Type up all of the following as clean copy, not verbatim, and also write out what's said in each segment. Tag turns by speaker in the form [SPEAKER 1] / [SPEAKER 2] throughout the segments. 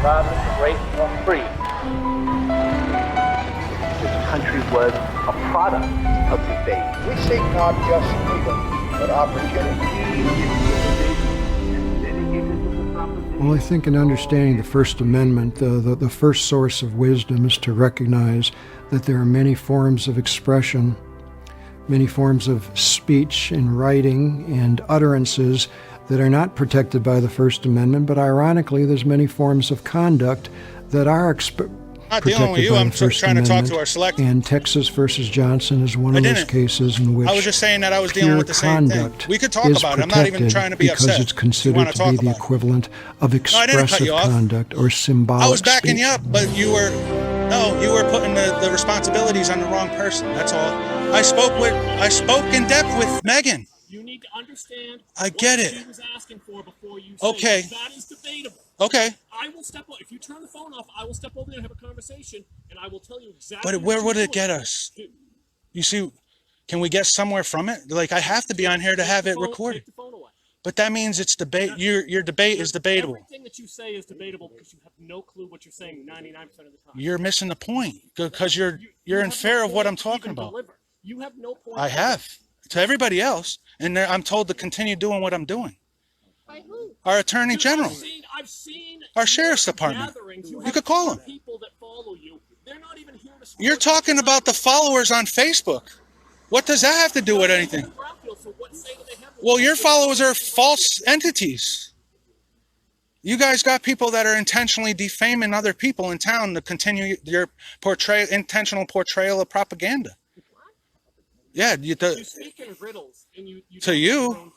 [SPEAKER 1] violence, race, or creed. This country was a product of debate.
[SPEAKER 2] We seek not just freedom, but opportunity.
[SPEAKER 3] Well, I think in understanding the First Amendment, the first source of wisdom is to recognize that there are many forms of expression, many forms of speech and writing and utterances that are not protected by the First Amendment, but ironically, there's many forms of conduct that are
[SPEAKER 4] not dealing with you. I'm trying to talk to our select.
[SPEAKER 3] And Texas versus Johnson is one of those cases in which
[SPEAKER 4] I was just saying that I was dealing with the same thing. We could talk about it. I'm not even trying to be upset.
[SPEAKER 3] Because it's considered to be the equivalent of expressive conduct or symbolic
[SPEAKER 4] I was backing
[SPEAKER 3] speech.
[SPEAKER 4] you up, but you were putting the responsibilities on the wrong person. That's all. I spoke in depth with Megan.
[SPEAKER 5] You need to understand
[SPEAKER 4] I get
[SPEAKER 5] what
[SPEAKER 4] it.
[SPEAKER 5] she was asking for before you say
[SPEAKER 4] Okay.
[SPEAKER 5] that is debatable.
[SPEAKER 4] Okay.
[SPEAKER 5] I will step over. If you turn the phone off, I will step over there and have a conversation, and I will tell you exactly.
[SPEAKER 4] But where would it get us? You see, can we get somewhere from it? Like, I have to be on here to have it recorded.
[SPEAKER 5] Take the phone away.
[SPEAKER 4] But that means it's debate. Your debate is debatable.
[SPEAKER 5] Everything that you say is debatable because you have no clue what you're saying 99% of the time.
[SPEAKER 4] You're missing the point because you're in fear of what I'm talking about.
[SPEAKER 5] You have no point.
[SPEAKER 4] I have to everybody else, and I'm told to continue doing what I'm doing.
[SPEAKER 5] By who?
[SPEAKER 4] Our Attorney General.
[SPEAKER 5] I've seen
[SPEAKER 4] Our Sheriff's Department. You could call them.
[SPEAKER 5] People that follow you. They're not even here to
[SPEAKER 4] You're talking about the followers on Facebook. What does that have to do with anything? Well, your followers are false entities. You guys got people that are intentionally defaming other people in town to continue your intentional portrayal of propaganda. Yeah,
[SPEAKER 5] you speak in riddles, and you
[SPEAKER 4] to you.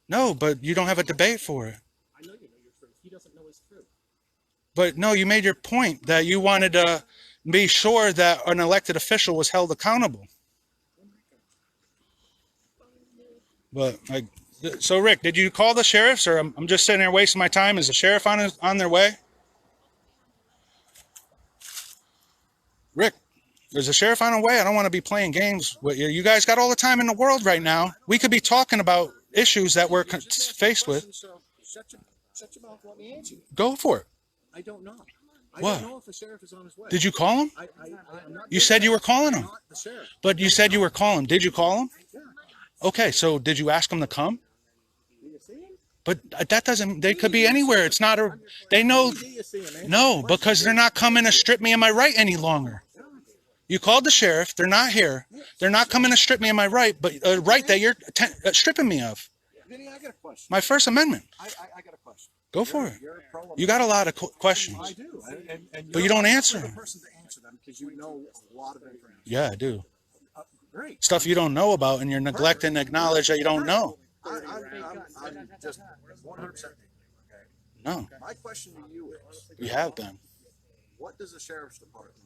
[SPEAKER 4] No, but you don't have a debate for it.
[SPEAKER 5] I know you know your truth. He doesn't know his truth.
[SPEAKER 4] But no, you made your point that you wanted to be sure that an elected official was held accountable. But so Rick, did you call the sheriffs, or I'm just sitting there wasting my time? Is the sheriff on their way? Rick, is the sheriff on the way? I don't want to be playing games with you. You guys got all the time in the world right now. We could be talking about issues that we're faced with.
[SPEAKER 2] Shut your mouth. Let me answer you.
[SPEAKER 4] Go for it.
[SPEAKER 2] I don't know. I
[SPEAKER 4] What?
[SPEAKER 2] don't know if the sheriff is on his way.
[SPEAKER 4] Did you call him? You said you were calling him.
[SPEAKER 2] The sheriff.
[SPEAKER 4] But you said you were calling. Did you call him? Okay, so did you ask him to come? But that doesn't, they could be anywhere. It's not a, they know, no, because they're not coming to strip me of my right any longer. You called the sheriff, they're not here. They're not coming to strip me of my right, but right that you're stripping me of.
[SPEAKER 2] Vinny, I got a question.
[SPEAKER 4] My First Amendment.
[SPEAKER 2] I got a question.
[SPEAKER 4] Go for it. You got a lot of questions.
[SPEAKER 2] I do. And
[SPEAKER 4] But you don't answer
[SPEAKER 2] the
[SPEAKER 4] them.
[SPEAKER 2] person to answer them because you know a lot of information.
[SPEAKER 4] Yeah, I do.
[SPEAKER 2] Great.
[SPEAKER 4] Stuff you don't know about, and you're neglecting to acknowledge that you don't know.
[SPEAKER 2] I'm just 100%.
[SPEAKER 4] No,
[SPEAKER 2] My question to you is,
[SPEAKER 4] you have been.
[SPEAKER 2] what does the sheriff's department,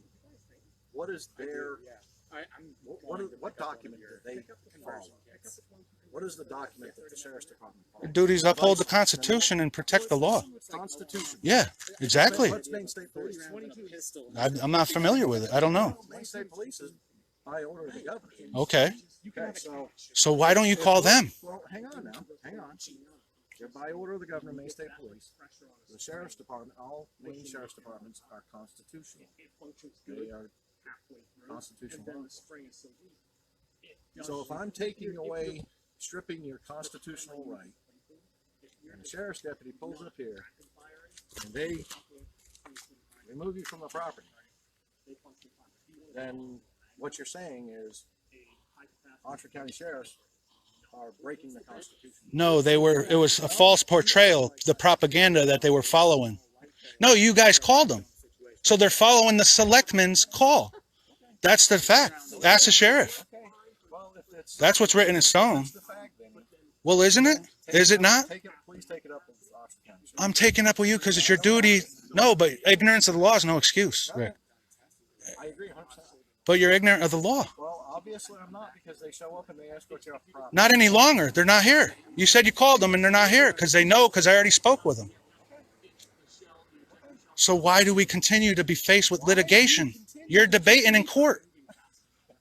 [SPEAKER 2] what is their, what document do they follow? What is the document that the sheriff's department follows?
[SPEAKER 4] Your duties uphold the Constitution and protect the law.
[SPEAKER 2] Constitution.
[SPEAKER 4] Yeah, exactly.
[SPEAKER 2] What's Maine State Police?
[SPEAKER 4] I'm not familiar with it. I don't know.
[SPEAKER 2] Maine State Police is by order of the governor.
[SPEAKER 4] Okay.
[SPEAKER 2] Okay,
[SPEAKER 4] So why don't you call them?
[SPEAKER 2] well, hang on now, hang on. They're by order of the governor, Maine State Police. The sheriff's department, all Maine sheriff's departments are constitutional. They are constitutional laws. So if I'm taking away, stripping your constitutional right, and the sheriff's deputy pulls up here, and they remove you from the property, then what you're saying is Oxford County sheriffs are breaking the Constitution.
[SPEAKER 4] No, it was a false portrayal, the propaganda that they were following. No, you guys called them. So they're following the selectman's call. That's the fact. Ask the sheriff.
[SPEAKER 2] Well, if it's
[SPEAKER 4] That's what's written in stone.
[SPEAKER 2] the fact, then
[SPEAKER 4] Well, isn't it? Is it not?
[SPEAKER 2] please take it up with Oxford County Sheriff.
[SPEAKER 4] I'm taking up with you because it's your duty. No, but ignorance of the law is no excuse, Rick.
[SPEAKER 2] I agree 100%.
[SPEAKER 4] But you're ignorant of the law.
[SPEAKER 2] Well, obviously I'm not, because they show up and they escort you off the property.
[SPEAKER 4] Not any longer. They're not here. You said you called them and they're not here because they know, because I already spoke with them. So why do we continue to be faced with litigation? You're debating in court.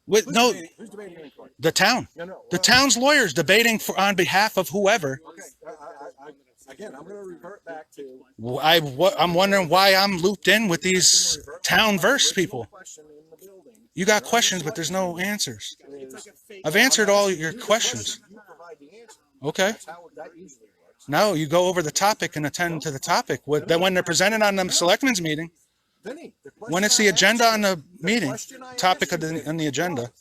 [SPEAKER 4] With no,
[SPEAKER 2] Who's debating in court?
[SPEAKER 4] the town.
[SPEAKER 2] No,
[SPEAKER 4] The town's lawyers debating on behalf of whoever.
[SPEAKER 2] Okay, Again, I'm going to revert back to.
[SPEAKER 4] I'm wondering why I'm looped in with these town verse people.
[SPEAKER 2] Question in the building.
[SPEAKER 4] You got questions, but there's no answers. I've answered all your questions.
[SPEAKER 2] You provide the answer.
[SPEAKER 4] Okay.
[SPEAKER 2] That's how that usually works.
[SPEAKER 4] No, you go over the topic and attend to the topic. Then when they're presented on the selectmen's meeting,
[SPEAKER 2] Vinny, the question
[SPEAKER 4] when it's
[SPEAKER 2] I
[SPEAKER 4] the
[SPEAKER 2] asked
[SPEAKER 4] agenda
[SPEAKER 2] you-
[SPEAKER 4] on the meeting,
[SPEAKER 2] question I
[SPEAKER 4] topic
[SPEAKER 2] asked
[SPEAKER 4] of
[SPEAKER 2] you
[SPEAKER 4] on the agenda.
[SPEAKER 2] was,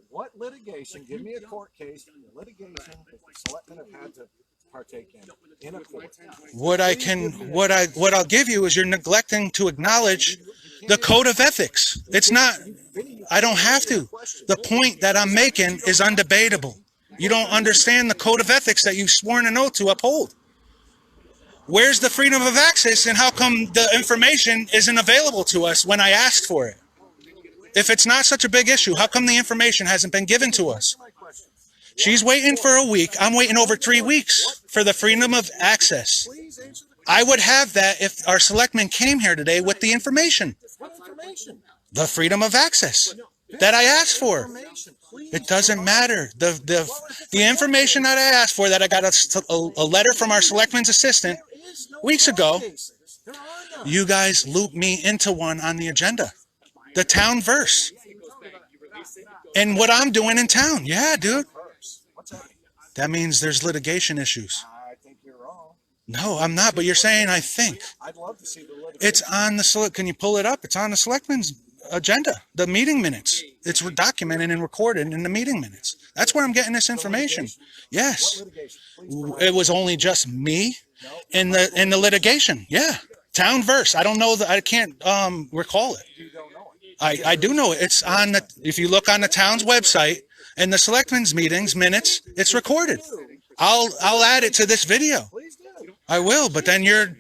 [SPEAKER 2] what litigation, give me a court case, litigation that the selectmen have had to partake in a court.
[SPEAKER 4] What I'll give you is you're neglecting to acknowledge the code of ethics. It's not, I don't have to. The point that I'm making is undebatable. You don't understand the code of ethics that you've sworn an oath to uphold. Where's the freedom of access, and how come the information isn't available to us when I asked for it? If it's not such a big issue, how come the information hasn't been given to us? She's waiting for a week. I'm waiting over 3 weeks for the freedom of access. I would have that if our selectmen came here today with the information.
[SPEAKER 2] What information?
[SPEAKER 4] The freedom of access that I asked for. It doesn't matter. The information that I asked for, that I got a letter from our selectman's assistant weeks ago, you guys looped me into one on the agenda. The town verse. And what I'm doing in town. Yeah, dude. That means there's litigation issues.
[SPEAKER 2] I think you're wrong.
[SPEAKER 4] No, I'm not, but you're saying I think.
[SPEAKER 2] I'd love to see the litigation.
[SPEAKER 4] It's on the can you pull it up? It's on the selectmen's agenda, the meeting minutes. It's documented and recorded in the meeting minutes. That's where I'm getting this information. Yes. It was only just me in the litigation. Yeah. Town verse. I don't know I can't recall it. I do know it. It's on if you look on the town's website and the selectmen's meetings minutes, it's recorded. I'll add it to this video. I will, but then you're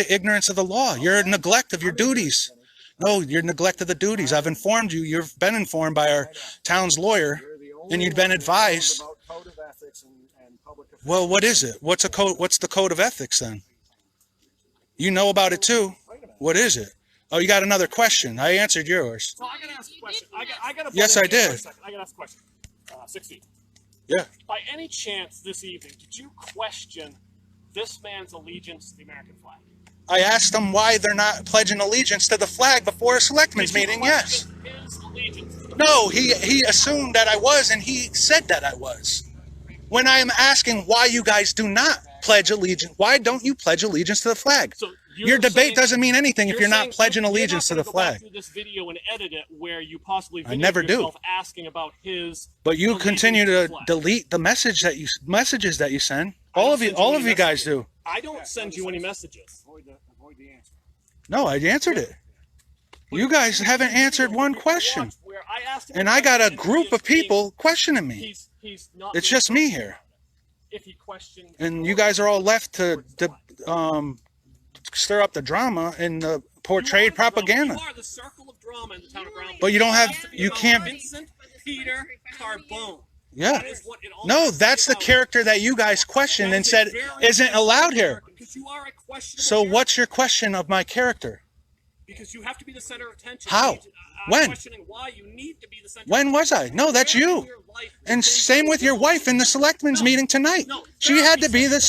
[SPEAKER 4] ignorance of the law. You're neglect of your duties. No, you're neglect of the duties. I've informed you. You've been informed by our town's lawyer, and you've been advised. Well, what is it? What's the code of ethics then? You know about it too. What is it? Oh, you got another question. I answered yours.
[SPEAKER 5] So I gotta ask a question. I gotta.
[SPEAKER 4] Yes, I did.
[SPEAKER 5] I gotta ask a question. 6 feet.
[SPEAKER 4] Yeah.
[SPEAKER 5] By any chance, this evening, did you question this man's allegiance to the American flag?
[SPEAKER 4] I asked them why they're not pledging allegiance to the flag before a selectmen's meeting. Yes.
[SPEAKER 5] His allegiance to the
[SPEAKER 4] No, he assumed that I was, and he said that I was. When I am asking why you guys do not pledge allegiance, why don't you pledge allegiance to the flag?
[SPEAKER 5] So
[SPEAKER 4] your debate doesn't mean anything if you're not
[SPEAKER 5] saying
[SPEAKER 4] pledging
[SPEAKER 5] you're
[SPEAKER 4] allegiance to
[SPEAKER 5] not
[SPEAKER 4] the
[SPEAKER 5] gonna go back
[SPEAKER 4] flag.
[SPEAKER 5] through this video and edit it where you possibly
[SPEAKER 4] I never do.
[SPEAKER 5] yourself asking about his.
[SPEAKER 4] But you
[SPEAKER 5] allegiance
[SPEAKER 4] continue
[SPEAKER 5] the
[SPEAKER 4] to
[SPEAKER 5] flag.
[SPEAKER 4] delete the messages that you send.
[SPEAKER 5] I
[SPEAKER 4] All
[SPEAKER 5] don't
[SPEAKER 4] of you,
[SPEAKER 5] send you
[SPEAKER 4] all
[SPEAKER 5] any
[SPEAKER 4] of you guys
[SPEAKER 5] messages.
[SPEAKER 4] do.
[SPEAKER 5] I don't send you any messages.
[SPEAKER 2] Avoid the answer.
[SPEAKER 4] No, I answered it. You guys haven't answered one question,
[SPEAKER 5] Where I asked him
[SPEAKER 4] and I got a
[SPEAKER 5] question,
[SPEAKER 4] group
[SPEAKER 5] he
[SPEAKER 4] of
[SPEAKER 5] is being-
[SPEAKER 4] people questioning me.
[SPEAKER 5] He's not.
[SPEAKER 4] It's
[SPEAKER 5] being
[SPEAKER 4] just me here,
[SPEAKER 5] If he questioned.
[SPEAKER 4] and you guys are all left to stir up the drama and the portrayed propaganda.
[SPEAKER 5] You are the circle of drama in the town of Ground.
[SPEAKER 4] But you don't have,
[SPEAKER 5] It's
[SPEAKER 4] you
[SPEAKER 5] about
[SPEAKER 4] can't.
[SPEAKER 5] Vincent Peter Carbone.
[SPEAKER 4] Yeah.
[SPEAKER 5] That is what it all
[SPEAKER 4] No,
[SPEAKER 5] is
[SPEAKER 4] that's the
[SPEAKER 5] about.
[SPEAKER 4] character that you guys questioned
[SPEAKER 5] That
[SPEAKER 4] and
[SPEAKER 5] is a
[SPEAKER 4] said
[SPEAKER 5] very
[SPEAKER 4] isn't allowed here.
[SPEAKER 5] Because you are a questionable
[SPEAKER 4] So
[SPEAKER 5] character.
[SPEAKER 4] what's your question of my character?
[SPEAKER 5] Because you have to be the center of attention.
[SPEAKER 4] How?
[SPEAKER 5] I'm
[SPEAKER 4] When?
[SPEAKER 5] questioning why you need to be the center.
[SPEAKER 4] When
[SPEAKER 5] of
[SPEAKER 4] was I?
[SPEAKER 5] attention.
[SPEAKER 4] No, that's
[SPEAKER 5] Where in
[SPEAKER 4] you.
[SPEAKER 5] your life
[SPEAKER 4] And
[SPEAKER 5] did things
[SPEAKER 4] same with
[SPEAKER 5] go
[SPEAKER 4] your
[SPEAKER 5] wrong?
[SPEAKER 4] wife in the selectmen's meeting tonight.
[SPEAKER 5] No,
[SPEAKER 4] She had to be the.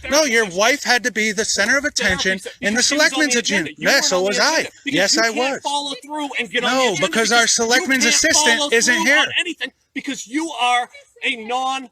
[SPEAKER 4] No, your
[SPEAKER 5] session.
[SPEAKER 4] wife had to be the center of attention
[SPEAKER 5] Therapy
[SPEAKER 4] in the
[SPEAKER 5] because she was on
[SPEAKER 4] selectmen's
[SPEAKER 5] the
[SPEAKER 4] agenda.
[SPEAKER 5] You
[SPEAKER 4] Yes,
[SPEAKER 5] weren't
[SPEAKER 4] so
[SPEAKER 5] on the
[SPEAKER 4] was I.
[SPEAKER 5] agenda because
[SPEAKER 4] Yes,
[SPEAKER 5] you
[SPEAKER 4] I
[SPEAKER 5] can't
[SPEAKER 4] was.
[SPEAKER 5] Follow through and get on
[SPEAKER 4] No,
[SPEAKER 5] the agenda
[SPEAKER 4] because our
[SPEAKER 5] you
[SPEAKER 4] selectmen's
[SPEAKER 5] can't
[SPEAKER 4] assistant
[SPEAKER 5] follow
[SPEAKER 4] isn't
[SPEAKER 5] through
[SPEAKER 4] here.
[SPEAKER 5] on anything because you are a non-doer.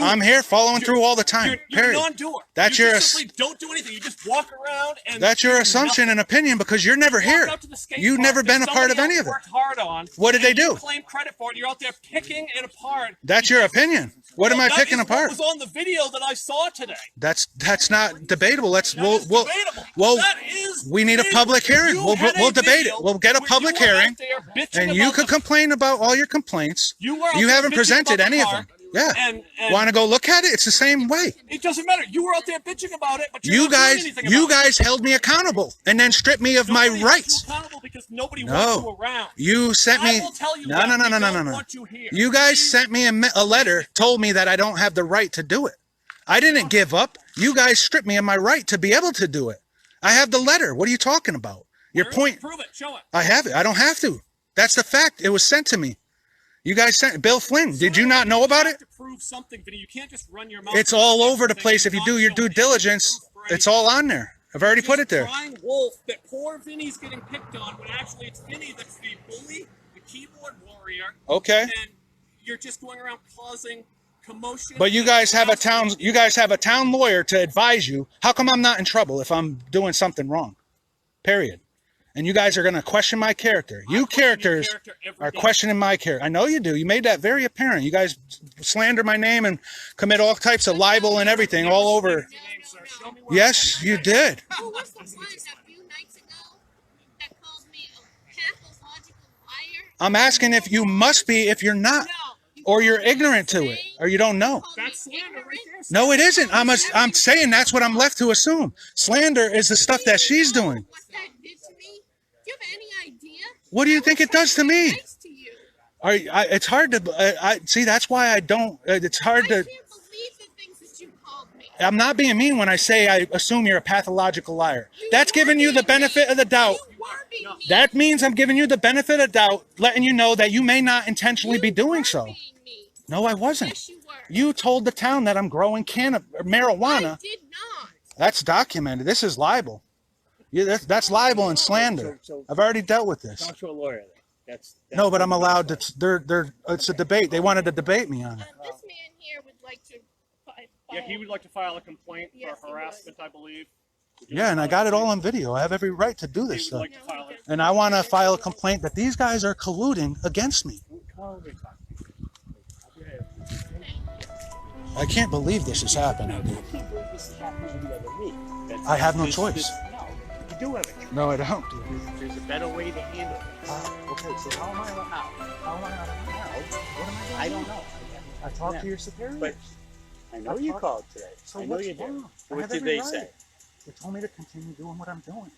[SPEAKER 4] I'm here following through all the time.
[SPEAKER 5] You're a
[SPEAKER 4] Period.
[SPEAKER 5] non-doer.
[SPEAKER 4] That's
[SPEAKER 5] you
[SPEAKER 4] your
[SPEAKER 5] just simply don't do anything. You just walk around and
[SPEAKER 4] That's your
[SPEAKER 5] do
[SPEAKER 4] assumption
[SPEAKER 5] nothing.
[SPEAKER 4] and opinion because you're never
[SPEAKER 5] Walk
[SPEAKER 4] here.
[SPEAKER 5] out to the skate
[SPEAKER 4] You've
[SPEAKER 5] park
[SPEAKER 4] never
[SPEAKER 5] that
[SPEAKER 4] been a part of
[SPEAKER 5] somebody
[SPEAKER 4] any of
[SPEAKER 5] else
[SPEAKER 4] it.
[SPEAKER 5] worked hard on.
[SPEAKER 4] What did they
[SPEAKER 5] and you
[SPEAKER 4] do?
[SPEAKER 5] claim credit for it. You're out there picking it apart.
[SPEAKER 4] That's your opinion. What am
[SPEAKER 5] Well,
[SPEAKER 4] I
[SPEAKER 5] that
[SPEAKER 4] picking
[SPEAKER 5] is
[SPEAKER 4] apart?
[SPEAKER 5] What was on the video that I saw today?
[SPEAKER 4] That's not debatable. Let's
[SPEAKER 5] That
[SPEAKER 4] we'll
[SPEAKER 5] is
[SPEAKER 4] we'll
[SPEAKER 5] debatable.
[SPEAKER 4] well
[SPEAKER 5] That is
[SPEAKER 4] we need a
[SPEAKER 5] debatable.
[SPEAKER 4] public hearing.
[SPEAKER 5] You
[SPEAKER 4] We'll
[SPEAKER 5] had a
[SPEAKER 4] debate it.
[SPEAKER 5] video
[SPEAKER 4] We'll get a
[SPEAKER 5] where
[SPEAKER 4] public
[SPEAKER 5] you were out
[SPEAKER 4] hearing,
[SPEAKER 5] there bitching
[SPEAKER 4] and you
[SPEAKER 5] about
[SPEAKER 4] could
[SPEAKER 5] the-
[SPEAKER 4] complain about all your complaints.
[SPEAKER 5] You were out
[SPEAKER 4] You
[SPEAKER 5] there
[SPEAKER 4] haven't
[SPEAKER 5] bitching
[SPEAKER 4] presented
[SPEAKER 5] about the
[SPEAKER 4] any of
[SPEAKER 5] car,
[SPEAKER 4] them. Yeah.
[SPEAKER 5] And
[SPEAKER 4] Want to go look at it? It's the same way.
[SPEAKER 5] it doesn't matter. You were out there bitching about it, but you're
[SPEAKER 4] You
[SPEAKER 5] not doing
[SPEAKER 4] guys,
[SPEAKER 5] anything
[SPEAKER 4] you
[SPEAKER 5] about it.
[SPEAKER 4] guys held me accountable and then stripped me of my
[SPEAKER 5] Nobody held
[SPEAKER 4] rights.
[SPEAKER 5] you accountable because nobody wants you
[SPEAKER 4] No,
[SPEAKER 5] around.
[SPEAKER 4] you sent me.
[SPEAKER 5] I will tell you
[SPEAKER 4] No,
[SPEAKER 5] that.
[SPEAKER 4] no, no,
[SPEAKER 5] We
[SPEAKER 4] no, no,
[SPEAKER 5] don't
[SPEAKER 4] no, no.
[SPEAKER 5] want you here.
[SPEAKER 4] You guys sent me a letter, told me that I don't have the right to do it. I didn't give up. You guys stripped me of my right to be able to do it. I have the letter. What are you talking about? Your
[SPEAKER 5] Where is it?
[SPEAKER 4] point.
[SPEAKER 5] Prove it. Show it.
[SPEAKER 4] I have it. I don't have to. That's the fact. It was sent to me. You guys sent Bill Flynn. Did you not know about
[SPEAKER 5] You
[SPEAKER 4] it?
[SPEAKER 5] have to prove something, Vinny. You can't just run your mouth.
[SPEAKER 4] It's
[SPEAKER 5] about
[SPEAKER 4] all over the
[SPEAKER 5] everything
[SPEAKER 4] place.
[SPEAKER 5] and
[SPEAKER 4] If you
[SPEAKER 5] not
[SPEAKER 4] do your
[SPEAKER 5] show
[SPEAKER 4] due
[SPEAKER 5] any
[SPEAKER 4] diligence,
[SPEAKER 5] proof for
[SPEAKER 4] it's
[SPEAKER 5] anything.
[SPEAKER 4] all on there. I've already put it there.
[SPEAKER 5] Crying wolf that poor Vinny's getting picked on when actually it's Vinny that's the bully, the keyboard warrior.
[SPEAKER 4] Okay.
[SPEAKER 5] And you're just going around causing commotion.
[SPEAKER 4] But you
[SPEAKER 5] and
[SPEAKER 4] guys have a
[SPEAKER 5] harassment.
[SPEAKER 4] town. You guys have a town lawyer to advise you. How come I'm not in trouble if I'm doing something wrong? Period. And you guys are going to question my character. You
[SPEAKER 5] I question your
[SPEAKER 4] characters
[SPEAKER 5] character every
[SPEAKER 4] are
[SPEAKER 5] day.
[SPEAKER 4] questioning my character. I know you do. You made that very apparent. You guys slander my name and commit all types of libel and everything all over.
[SPEAKER 5] Your name, sir. Show me where
[SPEAKER 4] Yes, you did.
[SPEAKER 6] Who was the one a few nights ago that called me a pathological liar?
[SPEAKER 4] I'm asking if you must be, if you're not,
[SPEAKER 6] No.
[SPEAKER 4] or you're ignorant to it, or you don't know.
[SPEAKER 5] That's slander right there. sir.
[SPEAKER 4] No, it isn't. I'm saying that's what I'm left to assume. Slander is the stuff that she's doing.
[SPEAKER 6] What that did to me? Do you have any idea?
[SPEAKER 4] What do you
[SPEAKER 6] I
[SPEAKER 4] think
[SPEAKER 6] was
[SPEAKER 4] it does to
[SPEAKER 6] trying be
[SPEAKER 4] me?
[SPEAKER 6] nice to you.
[SPEAKER 4] It's hard to. I see. That's why I don't. It's
[SPEAKER 6] I
[SPEAKER 4] hard to.
[SPEAKER 6] can't believe the things that you called me.
[SPEAKER 4] I'm not being mean when I say I assume you're a pathological liar. That's giving you the benefit of the doubt.
[SPEAKER 6] You were being mean.
[SPEAKER 4] That means I'm giving you the benefit of doubt, letting you know that you may not intentionally be doing
[SPEAKER 6] were
[SPEAKER 4] so.
[SPEAKER 6] being mean.
[SPEAKER 4] No, I wasn't.
[SPEAKER 6] Yes, you were.
[SPEAKER 4] You told the town that I'm growing marijuana.
[SPEAKER 6] I did not.
[SPEAKER 4] That's documented. This is libel. That's libel and slander. I've already dealt with this.
[SPEAKER 7] Talk to a lawyer then. That's
[SPEAKER 4] No, but I'm allowed to. It's a debate. They wanted to debate me on it.
[SPEAKER 6] This man here would like to
[SPEAKER 5] Yeah, he would like to file a complaint
[SPEAKER 6] Yes,
[SPEAKER 5] for
[SPEAKER 6] he would.
[SPEAKER 5] harassment, I believe.
[SPEAKER 4] Yeah, and I got it all on video. I have every right to do
[SPEAKER 5] He
[SPEAKER 4] this
[SPEAKER 5] would
[SPEAKER 4] stuff.
[SPEAKER 5] like to file it.
[SPEAKER 4] And I want to file a complaint that these guys are colluding against me. I can't believe this is happening, dude.
[SPEAKER 7] This is happening every other week.
[SPEAKER 4] I have no choice.
[SPEAKER 7] No, you do have a choice.
[SPEAKER 4] No, I don't.
[SPEAKER 7] There's a better way to handle it.
[SPEAKER 2] Okay, so how am I allowed? How am I allowed? What am I doing?
[SPEAKER 7] I don't know.
[SPEAKER 2] I talked to your superiors.
[SPEAKER 7] But I know you called today.
[SPEAKER 2] So
[SPEAKER 7] I know
[SPEAKER 2] what's
[SPEAKER 7] you did.
[SPEAKER 2] wrong? I
[SPEAKER 7] What
[SPEAKER 2] have
[SPEAKER 7] did
[SPEAKER 2] every
[SPEAKER 7] they
[SPEAKER 2] right.
[SPEAKER 7] say?
[SPEAKER 2] They told me to continue doing what I'm doing.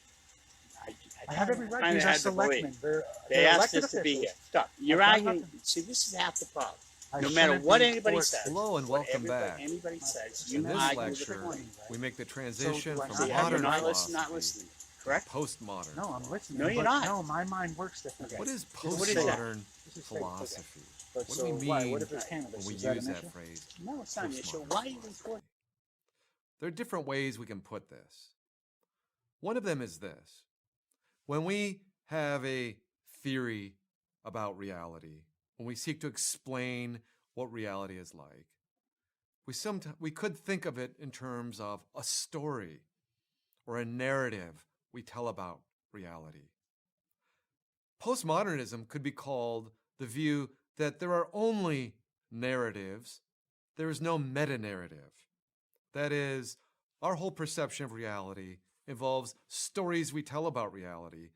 [SPEAKER 7] I
[SPEAKER 2] I have every right.
[SPEAKER 7] kinda
[SPEAKER 2] These are
[SPEAKER 7] had to believe.
[SPEAKER 2] selectmen. They're
[SPEAKER 7] They asked
[SPEAKER 2] elected
[SPEAKER 7] us to be
[SPEAKER 2] officials.
[SPEAKER 7] here. Stop. You're
[SPEAKER 2] I've got
[SPEAKER 7] arguing.
[SPEAKER 2] nothing.
[SPEAKER 7] See, this is half the problem.
[SPEAKER 2] I
[SPEAKER 7] No matter
[SPEAKER 2] shouldn't
[SPEAKER 7] what
[SPEAKER 2] be
[SPEAKER 7] anybody
[SPEAKER 2] forced-
[SPEAKER 7] says.
[SPEAKER 8] Hello and
[SPEAKER 7] what
[SPEAKER 8] welcome back.
[SPEAKER 7] Anybody says,
[SPEAKER 8] In
[SPEAKER 7] you
[SPEAKER 8] this
[SPEAKER 7] argue
[SPEAKER 8] lecture,
[SPEAKER 7] with the point.
[SPEAKER 8] we make the transition
[SPEAKER 2] do I
[SPEAKER 8] from
[SPEAKER 2] say
[SPEAKER 7] See,
[SPEAKER 2] I'm
[SPEAKER 7] you're
[SPEAKER 8] modern
[SPEAKER 7] not
[SPEAKER 8] philosophy
[SPEAKER 7] listening, correct?
[SPEAKER 8] to postmodern.
[SPEAKER 2] No, I'm listening.
[SPEAKER 7] No, you're
[SPEAKER 2] but
[SPEAKER 7] not.
[SPEAKER 2] No, my mind works differently.
[SPEAKER 8] What is
[SPEAKER 7] What is that?
[SPEAKER 8] postmodern
[SPEAKER 2] This is fake.
[SPEAKER 8] philosophy?
[SPEAKER 2] But
[SPEAKER 8] What
[SPEAKER 2] so
[SPEAKER 8] do we
[SPEAKER 2] why?
[SPEAKER 8] mean
[SPEAKER 2] What if it's cannabis?
[SPEAKER 8] when we
[SPEAKER 2] Is that
[SPEAKER 8] use
[SPEAKER 2] an
[SPEAKER 8] that
[SPEAKER 2] issue?
[SPEAKER 8] phrase?
[SPEAKER 7] No, it's not an issue. Why are you reporting?
[SPEAKER 8] There are different ways we can put this. One of them is this. When we have a theory about reality, when we seek to explain what reality is like, we could think of it in terms of a story or a narrative we tell about reality. Postmodernism could be called the view that there are only narratives, there is no meta-narrative. That is, our whole perception of reality involves stories we tell about reality